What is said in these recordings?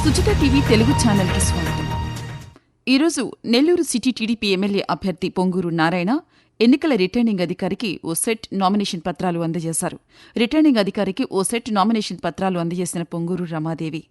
Suchitha TV Telugu ఛానల్కి స్వాగతం. ఈరోజు నెల్లూరు సిటీ టీడీపీ ఎమ్మెల్యే అభ్యర్థి పొంగూరు నారాయణ ఎన్నికల రిటర్నింగ్ అధికారికి ఓ సెట్ నామినేషన్ పత్రాలు అందజేశారు. రిటర్నింగ్ అధికారికి ఓ సెట్ నామినేషన్ పత్రాలు అందజేసిన పొంగూరు రమాదేవి,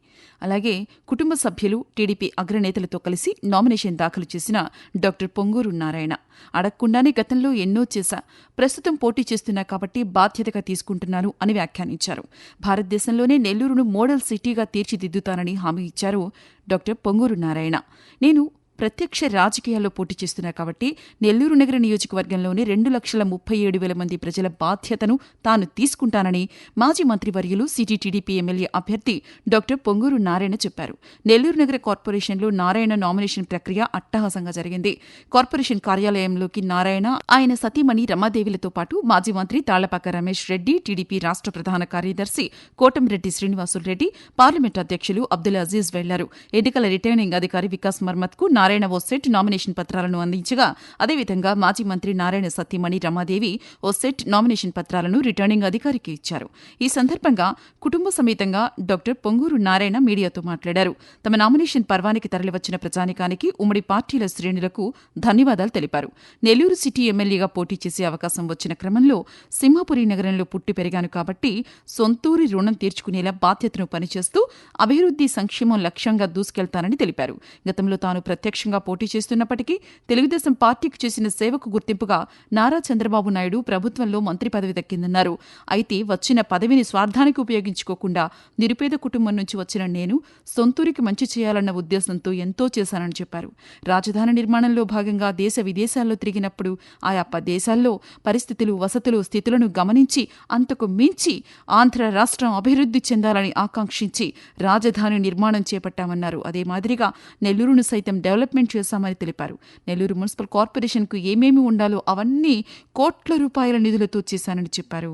అలాగే కుటుంబ సభ్యులు, టీడీపీ అగ్రనేతలతో కలిసి నామినేషన్ దాఖలు చేసిన డాక్టర్ పొంగూరు నారాయణ అడగకుండానే గతంలో ఎన్నో చేశా, ప్రస్తుతం పోటీ చేస్తున్నా కాబట్టి బాధ్యతగా తీసుకుంటున్నాను అని వ్యాఖ్యానించారు. భారతదేశంలోనే నెల్లూరును మోడల్ సిటీగా తీర్చిదిద్దుతానని హామీ ఇచ్చారు డాక్టర్ పొంగూరు నారాయణ. నేను ప్రత్యక్ష రాజకీయాల్లో పోటీ చేస్తున్నా కాబట్టి నెల్లూరు నగర నియోజకవర్గంలోని 2,37,000 మంది ప్రజల బాధ్యతను తాను తీసుకుంటానని మాజీ మంత్రివర్యులు సిటీ టీడీపీ ఎమ్మెల్యే అభ్యర్థి డాక్టర్ పొంగూరు నారాయణ చెప్పారు. నెల్లూరు నగర కార్పొరేషన్లో నారాయణ నామినేషన్ ప్రక్రియ అట్టహాసంగా జరిగింది. కార్పొరేషన్ కార్యాలయంలోకి నారాయణ, ఆయన సతీమణి రమాదేవిలతో పాటు మాజీ మంత్రి తాళ్లపాక రమేష్ రెడ్డి, టీడీపీ రాష్ట్ర ప్రధాన కార్యదర్శి కోటంరెడ్డి శ్రీనివాసులరెడ్డి, పార్లమెంట్ అధ్యక్షులు అబ్దుల్ అజీజ్ వెళ్లారు. ఎన్నికల రిటర్నింగ్ అధికారి వికాస్ మర్మత్కు నారాయణ ఓ సెట్ నామినేషన్ పత్రాలను అందించగా, అదేవిధంగా మాజీ మంత్రి నారాయణ సతీమణి రమాదేవి ఓ సెట్ నామినేషన్ పత్రాలను రిటర్నింగ్ అధికారికి ఇచ్చారు. ఈ సందర్భంగా కుటుంబ సమేతంగా డాక్టర్ పొంగూరు నారాయణ మీడియాతో మాట్లాడారు. తమ నామినేషన్ పర్వానికి తరలివచ్చిన ప్రజానికానికి, ఉమ్మడి పార్టీల శ్రేణులకు ధన్యవాదాలు తెలిపారు. నెల్లూరు సిటీ ఎమ్మెల్యేగా పోటీ చేసే అవకాశం వచ్చిన క్రమంలో సింహాపురి నగరంలో పుట్టి పెరిగాను కాబట్టి సొంతూరి రుణం తీర్చుకునేలా బాధ్యతను పనిచేస్తూ అభివృద్ధి సంక్షేమం లక్ష్యంగా దూసుకెళ్తానని తెలిపారు. గతంలో తాను ప్రత్యక్షంగా పోటీ చేస్తున్నప్పటికీ తెలుగుదేశం పార్టీకి చేసిన సేవకు గుర్తింపుగా నారా చంద్రబాబు నాయుడు ప్రభుత్వంలో మంత్రి పదవి దక్కిందన్నారు. అయితే వచ్చిన పదవిని స్వార్థానికి ఉపయోగించుకోకుండా నిరుపేద కుటుంబం నుంచి వచ్చిన నేను సొంతూరికి మంచి చేయాలన్న ఉద్దేశంతో ఎంతో చేశానని చెప్పారు. రాజధాని నిర్మాణంలో భాగంగా దేశ విదేశాల్లో తిరిగినప్పుడు ఆయా దేశాల్లో పరిస్థితులు, వసతులు, స్థితులను గమనించి అంతకు మించి ఆంధ్ర రాష్ట్రం అభివృద్ధి చెందాలని ఆకాంక్షించి రాజధాని నిర్మాణం చేపట్టామన్నారు. అదే మాదిరిగా నెల్లూరును సైతం డెవలప్మెంట్ చేశామని తెలిపారు. నెల్లూరు మున్సిపల్ కార్పొరేషన్కు ఏమేమి ఉండాలో అవన్నీ కోట్ల రూపాయల నిధులతో చేశానని చెప్పారు.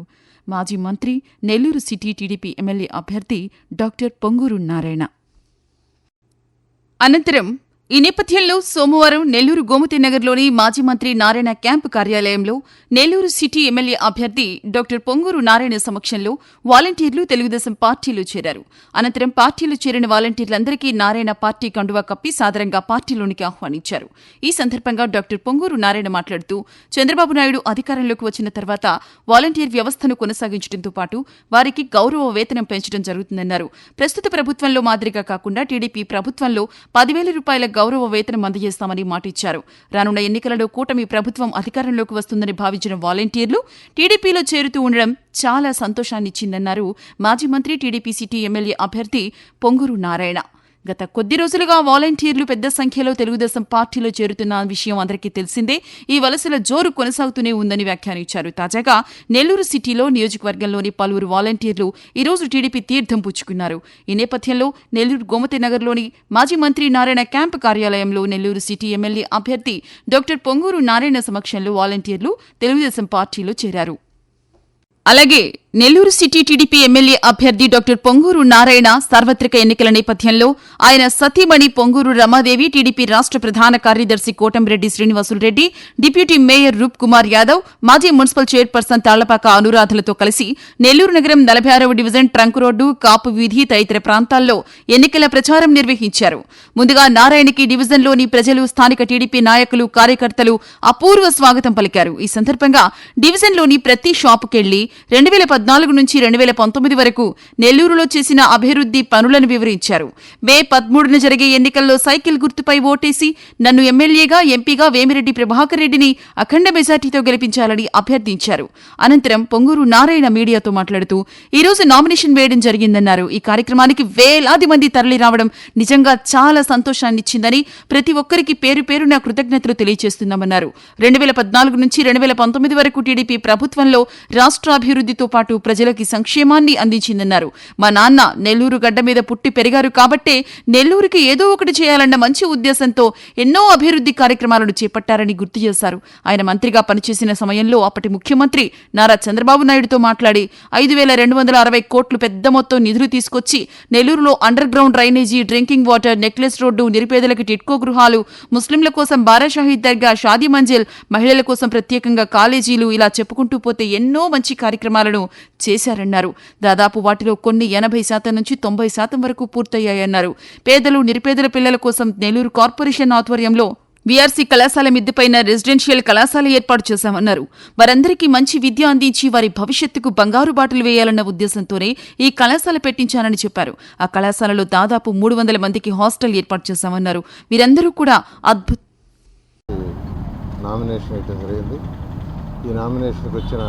మాజీ మంత్రి, నెల్లూరు సిటీ టీడీపీ ఎమ్మెల్యే అభ్యర్థి డాక్టర్ పొంగూరు నారాయణ. అనంతరం ఈ నేపథ్యంలో సోమవారం నెల్లూరు గోమతి నగర్లోని మాజీ మంత్రి నారాయణ క్యాంపు కార్యాలయంలో నెల్లూరు సిటీ ఎమ్మెల్యే అభ్యర్థి డాక్టర్ పొంగూరు నారాయణ సమక్షంలో వాలంటీర్లు తెలుగుదేశం పార్టీలో చేరారు. అనంతరం పార్టీలో చేరిన వాలంటీర్లందరికీ నారాయణ పార్టీ కండువా కప్పి సాదరంగా పార్టీలోనికి ఆహ్వానించారు. ఈ సందర్భంగా డాక్టర్ పొంగూరు నారాయణ మాట్లాడుతూ, చంద్రబాబు నాయుడు అధికారంలోకి వచ్చిన తర్వాత వాలంటీర్ వ్యవస్థను కొనసాగించడంతో పాటు వారికి గౌరవ వేతనం పెంచడం జరుగుతుందన్నారు. ప్రస్తుత ప్రభుత్వంలో మాదిరిగా కాకుండా టీడీపీ ప్రభుత్వంలో 10,000 రూపాయల గౌరవ వేతనం అందజేస్తామని మాటిచ్చారు. రానున్న ఎన్నికలలో కూటమి ప్రభుత్వం అధికారంలోకి వస్తుందని భావించిన వాలంటీర్లు టీడీపీలో చేరుతూ ఉండడం చాలా సంతోషాన్నిచ్చిందన్నారు మాజీ మంత్రి, టీడీపీ సిటీ ఎమ్మెల్యే అభ్యర్థి పొంగూరు నారాయణ. గత కొద్ది రోజులుగా వాలంటీర్లు పెద్ద సంఖ్యలో తెలుగుదేశం పార్టీలో చేరుతున్న విషయం అందరికీ తెలిసిందే. ఈ వలసల జోరు కొనసాగుతూనే ఉందని వ్యాఖ్యానించారు. తాజాగా నెల్లూరు సిటీలో నియోజకవర్గంలోని పలువురు వాలంటీర్లు ఈరోజు టీడీపీ తీర్థం పుచ్చుకున్నారు. ఈ నేపథ్యంలో నెల్లూరు గోమతి నగర్లోని మాజీ మంత్రి నారాయణ క్యాంపు కార్యాలయంలో నెల్లూరు సిటీ ఎమ్మెల్యే అభ్యర్థి డాక్టర్ పొంగూరు నారాయణ సమక్షంలో వాలంటీర్లు తెలుగుదేశం పార్టీలో చేరారు. అలాగే నెల్లూరు సిటీ టీడీపీ ఎమ్మెల్యే అభ్యర్థి డాక్టర్ పొంగూరు నారాయణ సార్వత్రిక ఎన్నికల నేపథ్యంలో ఆయన సతీమణి పొంగూరు రమాదేవి, టీడీపీ రాష్ట్ర ప్రధాన కార్యదర్శి కోటంరెడ్డి శ్రీనివాసులరెడ్డి, డిప్యూటీ మేయర్ రూప్ కుమార్ యాదవ్, మాజీ మున్సిపల్ చైర్పర్సన్ తాళ్లపాక అనురాధలతో కలిసి నెల్లూరు నగరం 46వ డివిజన్ ట్రంక్ రోడ్డు, కాపు వీధి తదితర ప్రాంతాల్లో ఎన్నికల ప్రచారం నిర్వహించారు. ముందుగా నారాయణకి డివిజన్లోని ప్రజలు, స్థానిక టీడీపీ నాయకులు, కార్యకర్తలు అపూర్వ స్వాగతం పలికారు. ఈ సందర్భంగా డివిజన్లోని ప్రతి షాపుకెళ్లి 2014 నుంచి 2019 వరకు నెల్లూరులో చేసిన అభివృద్ధి పనులను వివరించారు. మే 13న జరిగే ఎన్నికల్లో సైకిల్ గుర్తుపై ఓటేసి నన్ను ఎమ్మెల్యేగా, ఎంపీగా వేమిరెడ్డి ప్రభాకర్ రెడ్డిని అఖండ మెజార్టీతో గెలిపించాలని అభ్యర్థించారు. అనంతరం పొంగూరు నారాయణ మీడియాతో మాట్లాడుతూ, ఈ రోజు నామినేషన్ వేయడం జరిగిందన్నారు. ఈ కార్యక్రమానికి వేలాది మంది తరలి రావడం నిజంగా చాలా సంతోషాన్నిచ్చిందని, ప్రతి ఒక్కరికి పేరు పేరున కృతజ్ఞతలు తెలియజేస్తున్నామన్నారు. 2014 నుంచి 2019 వరకు టీడీపీ ప్రభుత్వంలో రాష్ట్రాభివృద్ధితో పాటు ప్రజలకి సంక్షేమాన్ని అందించిందన్నారు. మా నాన్న నెల్లూరు గడ్డ మీద పుట్టి పెరిగారు కాబట్టే నెల్లూరుకి ఏదో ఒకటి చేయాలన్న మంచి ఉద్దేశంతో ఎన్నో అభివృద్ధి కార్యక్రమాలను చేపట్టారని గుర్తు చేశారు. ఆయన మంత్రిగా పనిచేసిన సమయంలో అప్పటి ముఖ్యమంత్రి నారా చంద్రబాబు నాయుడుతో మాట్లాడి 5,260 కోట్లు పెద్ద మొత్తం నిధులు తీసుకొచ్చి నెల్లూరులో under ground drainage, drinking water, necklace road, నిరుపేదలకు టిట్కో గృహాలు, ముస్లింల కోసం బారాషాహీద్ దర్గా, షాదీ మంజిల్, మహిళల కోసం ప్రత్యేకంగా కాలేజీలు, ఇలా చెప్పుకుంటూ పోతే ఎన్నో మంచి కార్యక్రమాలను చేశారన్నారు. దాదాపు వాటిలో కొన్ని 80% నుంచి 90% వరకు పూర్తయ్యాయన్నారు. పేదలు, నిరుపేదల పిల్లల కోసం నెల్లూరు కార్పొరేషన్ ఆధ్వర్యంలో వీఆర్సీ కళాశాల మిద్దెపైన రెసిడెన్షియల్ కళాశాల ఏర్పాటు చేశామన్నారు. వారందరికీ మంచి విద్య అందించి వారి భవిష్యత్తుకు బంగారు బాటలు వేయాలన్న ఉద్దేశంతోనే ఈ కళాశాల పెట్టించానని చెప్పారు. ఆ కళాశాలలో దాదాపు 300 మందికి హాస్టల్ ఏర్పాటు చేశామన్నారు. వీరందరూ కూడా నామినేషన్ అయితే జరిగింది. ఈ నామినేషన్కి వచ్చిన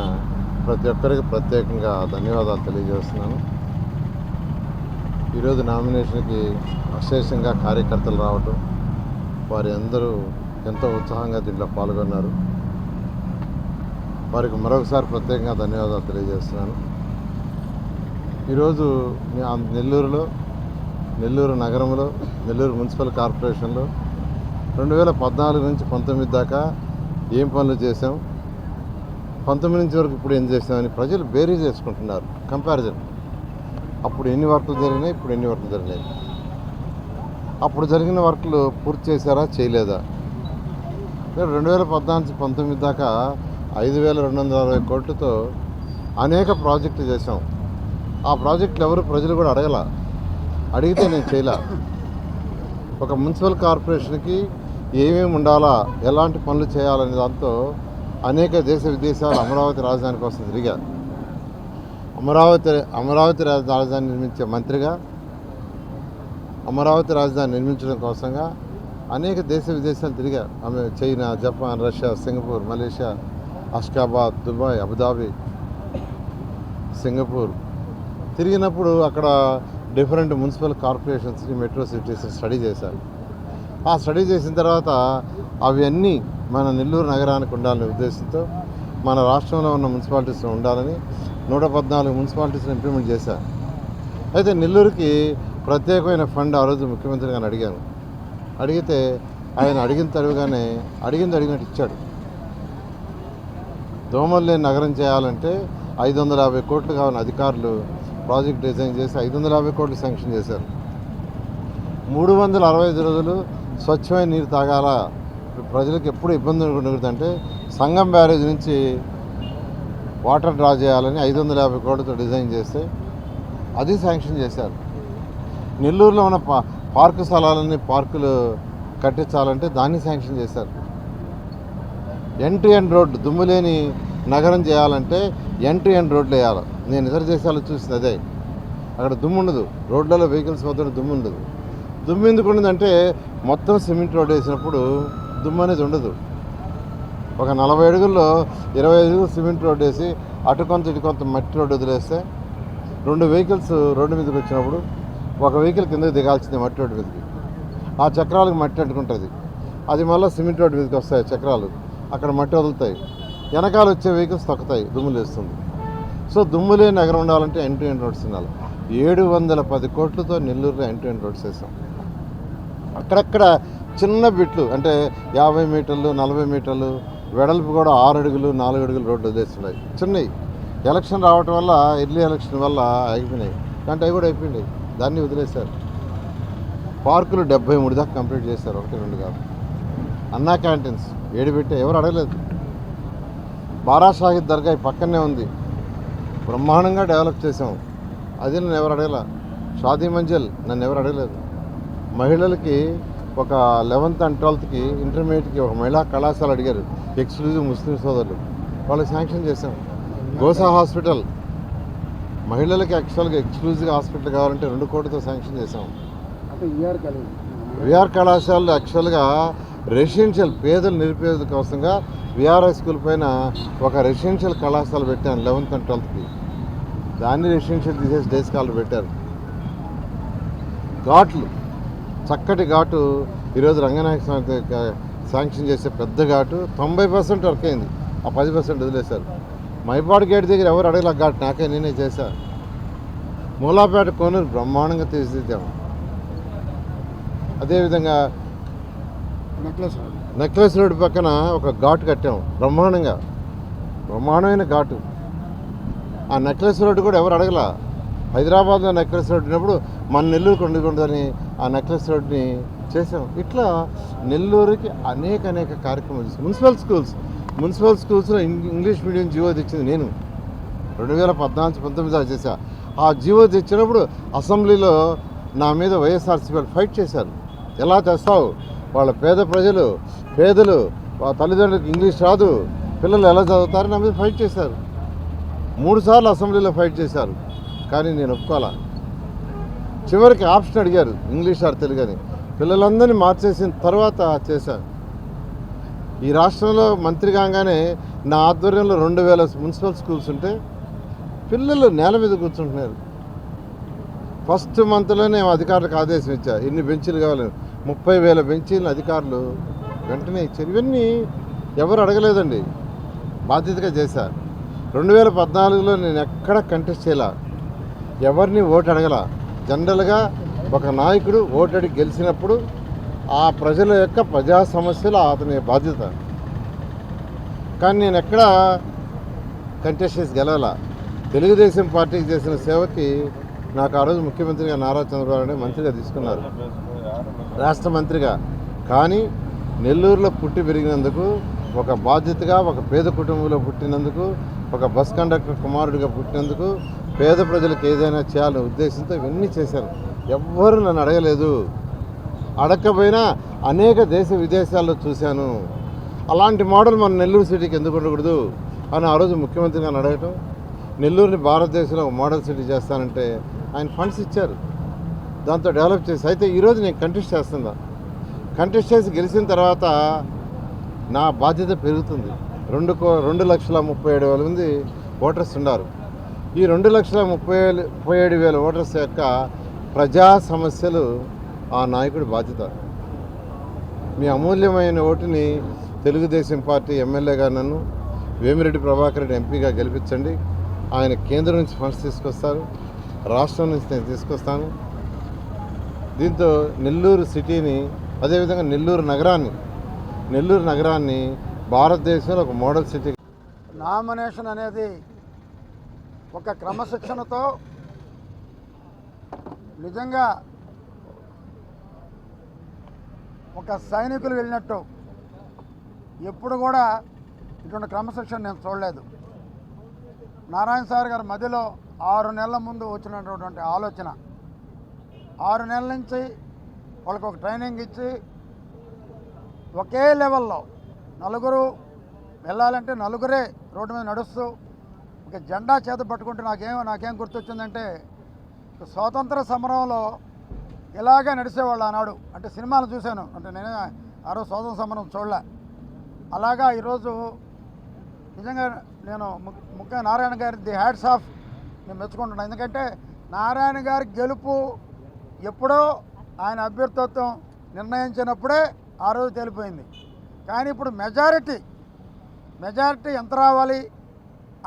ప్రతి ఒక్కరికి ప్రత్యేకంగా ధన్యవాదాలు తెలియజేస్తున్నాను. ఈరోజు నామినేషన్కి అశేషంగా కార్యకర్తలు రావటం, వారి అందరూ ఎంతో ఉత్సాహంగా దీంట్లో పాల్గొన్నారు. వారికి మరొకసారి ప్రత్యేకంగా ధన్యవాదాలు తెలియజేస్తున్నాను. ఈరోజు నెల్లూరు నగరంలో, నెల్లూరు మున్సిపల్ కార్పొరేషన్లో 2014 నుంచి 19 దాకా ఏం పనులు చేసాం, 19 నుంచి వరకు ఇప్పుడు ఏం చేసామని ప్రజలు బేరీ చేసుకుంటున్నారు. కంపారిజన్, అప్పుడు ఎన్ని వర్కులు జరిగినాయి, ఇప్పుడు ఎన్ని వర్కులు జరిగినాయి, అప్పుడు జరిగిన వర్కులు పూర్తి చేశారా, చేయలేదా. 2014 నుంచి 19 దాకా 5,260 కోట్లతో అనేక ప్రాజెక్టులు చేసాం. ఆ ప్రాజెక్టులు ఎవరు ప్రజలు కూడా అడిగితే నేను చేయలే. ఒక మున్సిపల్ కార్పొరేషన్కి ఏమేమి ఉండాలా, ఎలాంటి పనులు చేయాలనే దాంతో అనేక దేశ విదేశాలు అమరావతి రాజధాని కోసం తిరిగా. అమరావతి రాజధాని నిర్మించే మంత్రిగా, అమరావతి రాజధాని నిర్మించడం కోసంగా అనేక దేశ విదేశాలు తిరిగా. China, Japan, Russia, Singapore, Malaysia, Ashgabat, Dubai, Abu Dhabi, Singapore తిరిగినప్పుడు అక్కడ డిఫరెంట్ మున్సిపల్ కార్పొరేషన్స్ని, మెట్రో సిటీస్ స్టడీ చేశారు. ఆ స్టడీ చేసిన తర్వాత అవన్నీ మన నెల్లూరు నగరానికి ఉండాలనే ఉద్దేశంతో మన రాష్ట్రంలో ఉన్న మున్సిపాలిటీస్లో ఉండాలని 114 మున్సిపాలిటీస్ని ఇంప్లిమెంట్ చేశారు. అయితే నెల్లూరుకి ప్రత్యేకమైన ఫండ్ ఆ రోజు ముఖ్యమంత్రి గారిని అడిగాను. అడిగితే ఆయన అడిగినట్టు ఇచ్చాడు. దోమలు లేని నగరం చేయాలంటే 550 కోట్లు కావాలని అధికారులు ప్రాజెక్ట్ డిజైన్ చేసి 550 కోట్లు శాంక్షన్ చేశారు. 365 రోజులు స్వచ్ఛమైన నీరు తాగాల, ప్రజలకు ఎప్పుడు ఇబ్బంది ఉండకూడదంటే సంగం బ్యారేజ్ నుంచి వాటర్ డ్రా చేయాలని 550 కోట్లతో డిజైన్ చేస్తే అది శాంక్షన్ చేశారు. నెల్లూరులో ఉన్న పార్కు స్థలాలన్నీ పార్కులు కట్టించాలంటే దాన్ని శాంక్షన్ చేశారు. ఎండ్ రోడ్డు, దుమ్ము లేని నగరం చేయాలంటే ఎండ్ రోడ్లు వేయాలి. నేను ఇతర దేశాలు చూసింది అదే. అక్కడ దుమ్ము ఉండదు, రోడ్లలో వెహికల్స్ పోతుంటే దుమ్ము ఉండదు. దుమ్ము ఎందుకు ఉండదంటే మొత్తం సిమెంట్ రోడ్ వేసినప్పుడు దుమ్ము అనేది ఉండదు. ఒక 40 అడుగుల్లో 25 అడుగులు సిమెంట్ రోడ్ వేసి అటు కొంత ఇటు కొంత మట్టి రోడ్డు వదిలేస్తే 2 వెహికల్స్ రోడ్డు మీదకి వచ్చినప్పుడు ఒక వెహికల్ కిందకి దిగాల్సింది మట్టి రోడ్డు మీదకి. ఆ చక్రాలకు మట్టి అంటుకుంటుంది, అది మళ్ళీ సిమెంట్ రోడ్డు మీదకి వస్తాయి చక్రాలు, అక్కడ మట్టి వదులుతాయి, వెనకాల వచ్చే వెహికల్స్ తొక్కుతాయి, దుమ్ములు వేస్తుంది. సో దుమ్ము లేని నగరం ఉండాలంటే ఎండ్ రోడ్స్ ఉండాలి. 710 కోట్లతో నెల్లూరులో ఎండ్ రోడ్స్ వేసాం. అక్కడక్కడ చిన్న బిట్లు అంటే 50 మీటర్లు, 40 మీటర్లు వెడల్పు కూడా 6 అడుగులు, 4 అడుగులు రోడ్లు వదిలేస్తున్నాయి. చిన్నవి ఎలక్షన్ రావటం వల్ల, ఎర్లీ ఎలక్షన్ వల్ల ఆగిపోయినాయి. కానీ అవి కూడా అయిపోయినాయి, దాన్ని వదిలేశారు. పార్కులు 73 దాకా కంప్లీట్ చేశారు, 1-2 కాదు. అన్నా క్యాంటీన్స్ ఏడిపెట్టే ఎవరు అడగలేదు. బారా షాహిద్ దర్గా పక్కనే ఉంది, బ్రహ్మాండంగా డెవలప్ చేసాం, అది నన్ను ఎవరు అడగల. షాదీ మంజిల్ నన్ను ఎవరు అడగలేదు. మహిళలకి ఒక 11th and 12th ఇంటర్మీడియట్కి ఒక మహిళా కళాశాల అడిగారు, ఎక్స్క్లూజివ్ ముస్లిం సోదరులు, వాళ్ళకి శాంక్షన్ చేశాం. గోసా హాస్పిటల్ మహిళలకి యాక్చువల్గా ఎక్స్క్లూజివ్ హాస్పిటల్ కావాలంటే 2 కోట్లతో శాంక్షన్ చేశాం. విఆర్ కళాశాలలో యాక్చువల్గా రెసిడెన్షియల్ పేదలు, నిరుపేదల కోసంగా విఆర్ హై స్కూల్ పైన ఒక రెసిడెన్షియల్ కళాశాల పెట్టాను 11th and 12th. దాన్ని రెసిడెన్షియల్ తీసేసి డే స్కాలర్ పెట్టారు. ఘాట్లు, చక్కటి ఘాటు ఈరోజు రంగనాయక స్వామి శాంక్షన్ చేసే పెద్ద ఘాటు 90% వర్క్ అయింది, ఆ 10% వదిలేశారు. మైపాడు గేట్ దగ్గర ఎవరు అడగల ఘాట్, నేనే చేశా. మూలాపేట కోనూరు బ్రహ్మాండంగా తీర్చిదిద్దాము. అదేవిధంగా నెక్లెస్ రోడ్డు పక్కన ఒక ఘాటు కట్టాము, బ్రహ్మాండమైన ఘాటు. ఆ నెక్లెస్ రోడ్డు కూడా ఎవరు అడగల. హైదరాబాద్లో నెక్లెస్ రోడ్డు ఉన్నప్పుడు మన నెల్లూరు కొండని ఆ నెక్లెస్ రోడ్ని చేసాం. ఇట్లా నెల్లూరుకి అనేక కార్యక్రమాలు చేసాం. మున్సిపల్ స్కూల్స్లో ఇంగ్లీష్ మీడియం జీవో తెచ్చింది నేను. 2014-19 చేశా. ఆ జీవో తెచ్చినప్పుడు అసెంబ్లీలో నా మీద వైఎస్ఆర్సీపీ వాళ్ళు ఫైట్ చేశారు. ఎలా చేస్తావు, వాళ్ళ పేదలు వాళ్ళ తల్లిదండ్రులకు ఇంగ్లీష్ రాదు, పిల్లలు ఎలా చదువుతారు, నా మీద ఫైట్ చేశారు. 3 సార్లు అసెంబ్లీలో ఫైట్ చేశారు, కానీ నేను ఒప్పుకోవాలా. చివరికి ఆప్షన్ అడిగారు, ఇంగ్లీష్ ఆర్ తెలుగు అని. పిల్లలందరినీ మార్చేసిన తర్వాత చేశాను. ఈ రాష్ట్రంలో మంత్రి కాగానే నా ఆధ్వర్యంలో 2000 మున్సిపల్ స్కూల్స్ ఉంటే పిల్లలు నేల మీద కూర్చుంటున్నారు. ఫస్ట్ మంత్లోనే అధికారులకు ఆదేశం ఇచ్చా, ఎన్ని బెంచీలు కావాలి, 30,000 బెంచీలను అధికారులు వెంటనే ఇచ్చారు. ఇవన్నీ ఎవరు అడగలేదండి, బాధ్యతగా చేశా. 2014లో నేను ఎక్కడ కంటెస్ట్ చేయాల, ఎవరిని ఓటు అడగల. జనరల్గా ఒక నాయకుడు ఓటు అడిగి గెలిచినప్పుడు ఆ ప్రజల యొక్క ప్రజా సమస్యలు అతని బాధ్యత. కానీ నేను ఎక్కడ కంటెస్ట్ చేసి గెలవాల. తెలుగుదేశం పార్టీకి చేసిన సేవకి నాకు ఆ రోజు ముఖ్యమంత్రిగా నారా చంద్రబాబు నాయుడు మంత్రిగా తీసుకున్నారు, రాష్ట్ర మంత్రిగా. కానీ నెల్లూరులో పుట్టి పెరిగినందుకు, ఒక బాధ్యతగా ఒక పేద కుటుంబంలో పుట్టినందుకు, ఒక బస్ కండక్టర్ కుమారుడిగా పుట్టినందుకు, పేద ప్రజలకు ఏదైనా చేయాలనే ఉద్దేశంతో ఇవన్నీ చేశాను. ఎవ్వరూ నన్ను అడగలేదు. అడగకపోయినా అనేక దేశ విదేశాల్లో చూశాను. అలాంటి మోడల్ మన నెల్లూరు సిటీకి ఎందుకు ఉండకూడదు అని ఆ రోజు ముఖ్యమంత్రి గారిని అడగటం, నెల్లూరుని భారతదేశంలో ఒక మోడల్ సిటీ చేస్తానంటే ఆయన ఫండ్స్ ఇచ్చారు, దాంతో డెవలప్ చేసి. అయితే ఈరోజు నేను కంటెస్ట్ చేస్తున్నా. కంటెస్ట్ చేసి గెలిచిన తర్వాత నా బాధ్యత పెరుగుతుంది. 2,37,000 మంది ఓటర్స్ ఉన్నారు. ఈ 2,37,000 ఓటర్స్ యొక్క ప్రజా సమస్యలు ఆ నాయకుడి బాధ్యత. మీ అమూల్యమైన ఓటుని తెలుగుదేశం పార్టీ ఎమ్మెల్యేగా నన్ను వేమిరెడ్డి ప్రభాకర్ రెడ్డి ఎంపీగా గెలిపించండి. ఆయన కేంద్రం నుంచి ఫండ్స్ తీసుకొస్తారు, రాష్ట్రం నుంచి నేను తీసుకొస్తాను. దీంతో నెల్లూరు సిటీని, అదేవిధంగా నెల్లూరు నగరాన్ని భారతదేశంలో ఒక మోడల్ సిటీ. నామినేషన్ అనేది ఒక క్రమశిక్షణతో నిజంగా ఒక సైనికులు వెళ్ళినట్టు ఎప్పుడు కూడా ఇటువంటి క్రమశిక్షణ నేను చూడలేదు. నారాయణ సార్ గారి మధ్యలో 6 నెలల ముందు వచ్చినటువంటి ఆలోచన, 6 నెలల నుంచి వాళ్ళకు ఒక ట్రైనింగ్ ఇచ్చి ఒకే లెవెల్లో నలుగురు వెళ్ళాలంటే నలుగురే రోడ్డు మీద నడుస్తూ ఒక జెండా చేత పట్టుకుంటే నాకేం గుర్తొచ్చిందంటే, స్వాతంత్ర సమరంలో ఇలాగే నడిచేవాళ్ళు ఆనాడు. అంటే సినిమాలు చూశాను, అంటే నేను ఆ రోజు స్వాతంత్ర సమరం చూడలే. అలాగా ఈరోజు నిజంగా నేను ముఖ్యంగా నారాయణ గారి ది హ్యాట్స్ ఆఫ్ నేను మెచ్చుకుంటున్నాను. ఎందుకంటే నారాయణ గారి గెలుపు ఎప్పుడో ఆయన అభ్యర్థిత్వం నిర్ణయించినప్పుడే ఆ రోజు తెలిపోయింది. కానీ ఇప్పుడు మెజారిటీ ఎంత రావాలి,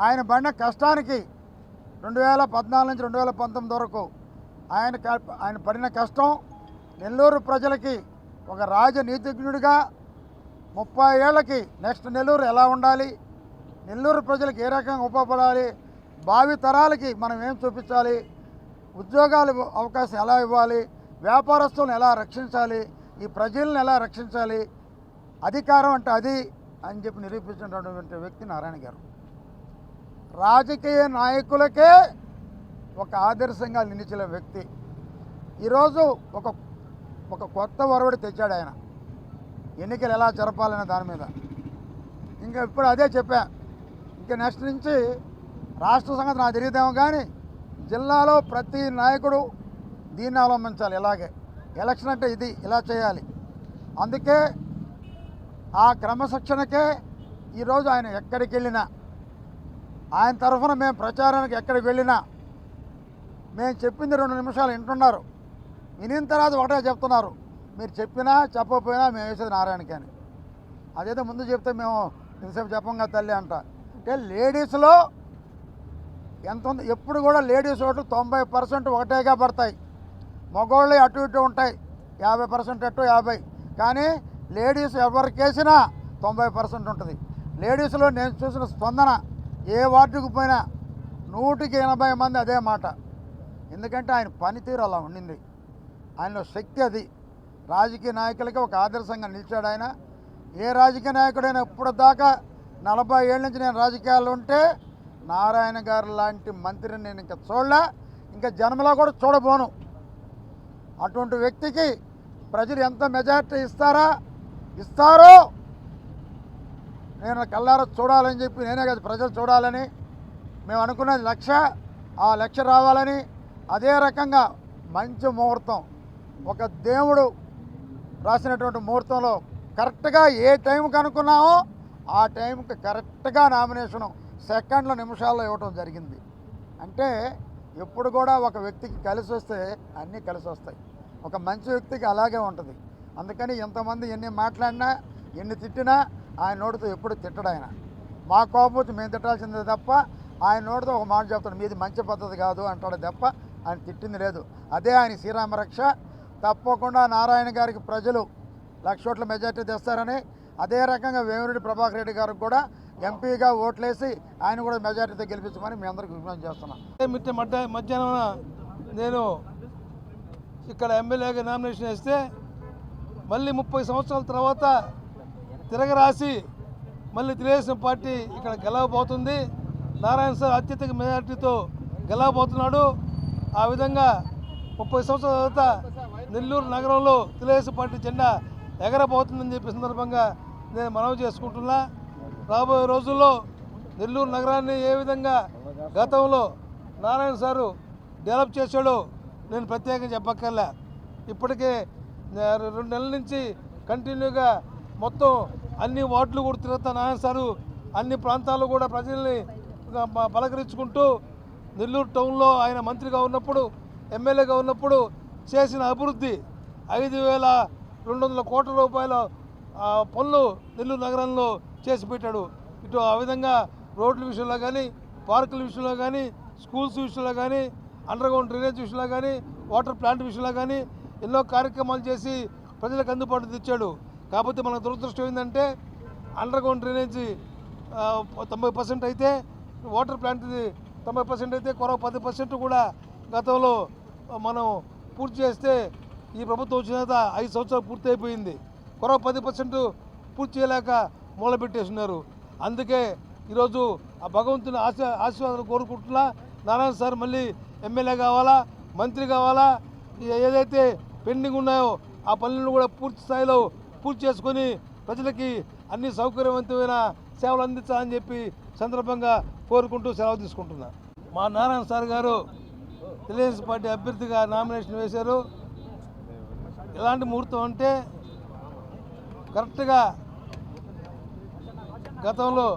ఆయన పడిన కష్టానికి 2014 నుంచి 2019 వరకు ఆయన పడిన కష్టం, నెల్లూరు ప్రజలకి ఒక రాజనీతిజ్ఞుడిగా 30 ఏళ్ళకి నెక్స్ట్ నెల్లూరు ఎలా ఉండాలి, నెల్లూరు ప్రజలకు ఏ రకంగా ఉపయోగపడాలి, భావి తరాలకి మనం ఏం చూపించాలి, ఉద్యోగాలు అవకాశం ఎలా ఇవ్వాలి, వ్యాపారస్తులను ఎలా రక్షించాలి, ఈ ప్రజలను ఎలా రక్షించాలి, అధికారం అంటే అది అని చెప్పి నిరూపించినటువంటి వ్యక్తి నారాయణ గారు. రాజకీయ నాయకులకే ఒక ఆదర్శంగా నిలిచిన వ్యక్తి. ఈరోజు ఒక కొత్త ఒరవడి తెచ్చాడు ఆయన, ఎన్నికలు ఎలా జరపాలనే దాని మీద. ఇంకా ఇప్పుడు అదే చెప్పా, ఇంకా నెక్స్ట్ నుంచి రాష్ట్ర సంగతి నాకు తెలియదేమో కానీ జిల్లాలో ప్రతి నాయకుడు దీన్ని అవలంబించాలి. ఇలాగే ఎలక్షన్ అంటే ఇది ఇలా చేయాలి. అందుకే ఆ క్రమశిక్షణకే ఈరోజు ఆయన ఎక్కడికి వెళ్ళినా, ఆయన తరఫున మేము ప్రచారానికి ఎక్కడికి వెళ్ళినా మేము చెప్పింది 2 నిమిషాలు వింటున్నారు, వినిన తర్వాత ఒకటే చెప్తున్నారు, మీరు చెప్పినా చెప్పకపోయినా మేము వేసేది నారాయణకి అని. అదేదో ముందు చెప్తే మేము ఇంతసేపు చెప్పంగా తల్లి అంట. అంటే లేడీస్లో ఎంత ఉంది, ఎప్పుడు కూడా లేడీస్ ఓట్లు 90% ఒకటేగా పడతాయి, మగవాళ్ళు అటు ఇటు ఉంటాయి, 50% అటు 50. కానీ లేడీస్ ఎవరికేసినా 90% ఉంటుంది. లేడీస్లో నేను చూసిన స్పందన ఏ వార్డుకు పోయినా 180 మంది అదే మాట. ఎందుకంటే ఆయన పనితీరు అలా ఉండింది, ఆయనలో శక్తి అది. రాజకీయ నాయకులకి ఒక ఆదర్శంగా నిలిచాడు ఆయన. ఏ రాజకీయ నాయకుడైనా ఇప్పుడు దాకా 40 ఏళ్ళ నుంచి నేను రాజకీయాల్లో ఉంటే నారాయణ గారు లాంటి మంత్రిని నేను ఇంకా చూడలే, ఇంకా జన్మలో కూడా చూడబోను. అటువంటి వ్యక్తికి ప్రజలు ఎంత మెజార్టీ ఇస్తారో నేను కళ్ళారా చూడాలని చెప్పి, నేనే కదా ప్రజలు చూడాలని మేము అనుకున్నది లక్ష్య. ఆ లక్ష్య రావాలని, అదే రకంగా మంచి ముహూర్తం, ఒక దేవుడు రాసినటువంటి ముహూర్తంలో కరెక్ట్గా ఏ టైంకి అనుకున్నామో ఆ టైంకి కరెక్ట్గా నామినేషను సెకండ్ల నిమిషాల్లో ఇవ్వటం జరిగింది. అంటే ఎప్పుడు కూడా ఒక వ్యక్తికి కలిసి వస్తే అన్నీ కలిసి వస్తాయి. ఒక మంచి వ్యక్తికి అలాగే ఉంటుంది. అందుకని ఎంతమంది ఎన్ని మాట్లాడినా ఎన్ని తిట్టినా ఆయన నోటితో ఎప్పుడు తిట్టడు. ఆయన మా కోపం మేము తిట్టాల్సిందే తప్ప ఆయన నోటితో ఒక మాట చెప్తాడు, మీది మంచి పద్ధతి కాదు అంటాడు తప్ప ఆయన తిట్టింది లేదు. అదే ఆయన శ్రీరామ రక్ష. తప్పకుండా నారాయణ గారికి ప్రజలు 1,00,000 ఓట్ల మెజార్టీ తెస్తారని, అదే రకంగా వేమిరెడ్డి ప్రభాకర్ రెడ్డి గారికి కూడా ఎంపీగా ఓట్లేసి ఆయన కూడా మెజార్టీతో గెలిపించమని మీ అందరికీ విజ్ఞప్తి చేస్తున్నాం. మధ్యాహ్నం నేను ఇక్కడ ఎమ్మెల్యేగా నామినేషన్ వేస్తే మళ్ళీ 30 సంవత్సరాల తర్వాత తిరగరాసి మళ్ళీ తెలుగుదేశం పార్టీ ఇక్కడ గెలవబోతుంది. నారాయణ సార్ అత్యధిక మెజార్టీతో గెలవబోతున్నాడు. ఆ విధంగా 30 సంవత్సరాల తర్వాత నెల్లూరు నగరంలో తెలుగుదేశం పార్టీ జెండా ఎగరబోతుందని చెప్పి సందర్భంగా నేను మనవి చేసుకుంటున్నా. రాబోయే రోజుల్లో నెల్లూరు నగరాన్ని ఏ విధంగా గతంలో నారాయణ సారు డెవలప్ చేశాడో నేను ప్రత్యేకంగా చెప్పక్కర్లే. ఇప్పటికే 2 నెలల నుంచి కంటిన్యూగా మొత్తం అన్ని వార్డులు కూడా తిరుగుతా నారాయణ సారు అన్ని ప్రాంతాల్లో కూడా ప్రజల్ని పలకరించుకుంటూ నెల్లూరు టౌన్లో ఆయన మంత్రిగా ఉన్నప్పుడు, ఎమ్మెల్యేగా ఉన్నప్పుడు చేసిన అభివృద్ధి 5,200 కోట్ల రూపాయల పనులు నెల్లూరు నగరంలో చేసి పెట్టాడు. ఇటు ఆ విధంగా రోడ్ల విషయంలో కానీ, పార్కుల విషయంలో కానీ, స్కూల్స్ విషయంలో కానీ, అండర్గ్రౌండ్ డ్రైనేజ్ విషయంలో కానీ, వాటర్ ప్లాంట్ విషయంలో కానీ ఎన్నో కార్యక్రమాలు చేసి ప్రజలకు అందుబాటు తెచ్చాడు. కాకపోతే మన దురదృష్టం ఏంటంటే అండర్గ్రౌండ్ డ్రైనేజ్ 90% అయితే, వాటర్ ప్లాంట్ది 90% అయితే, కొరవ 10% కూడా గతంలో మనం పూర్తి చేస్తే ఈ ప్రభుత్వం వచ్చిన తర్వాత 5 సంవత్సరాలు పూర్తి అయిపోయింది. కొరవ 10% పూర్తి చేయలేక మూలపెట్టేస్తున్నారు. అందుకే ఈరోజు ఆ భగవంతుని ఆశీర్వాదాలు కోరుకుంటున్నా. నారాయణ సార్ మళ్ళీ ఎమ్మెల్యే కావాలా, మంత్రి కావాలా, ఏదైతే పెండింగ్ ఉన్నాయో ఆ పనులను కూడా పూర్తి స్థాయిలో పూర్తి చేసుకొని ప్రజలకి అన్ని సౌకర్యవంతమైన సేవలు అందించాలని చెప్పి సందర్భంగా కోరుకుంటూ సెలవు తీసుకుంటున్నా. మా నారాయణ సార్ గారు తెలుగుదేశం పార్టీ అభ్యర్థిగా నామినేషన్ వేశారు. ఎలాంటి ముహూర్తం అంటే కరెక్ట్గా గతంలో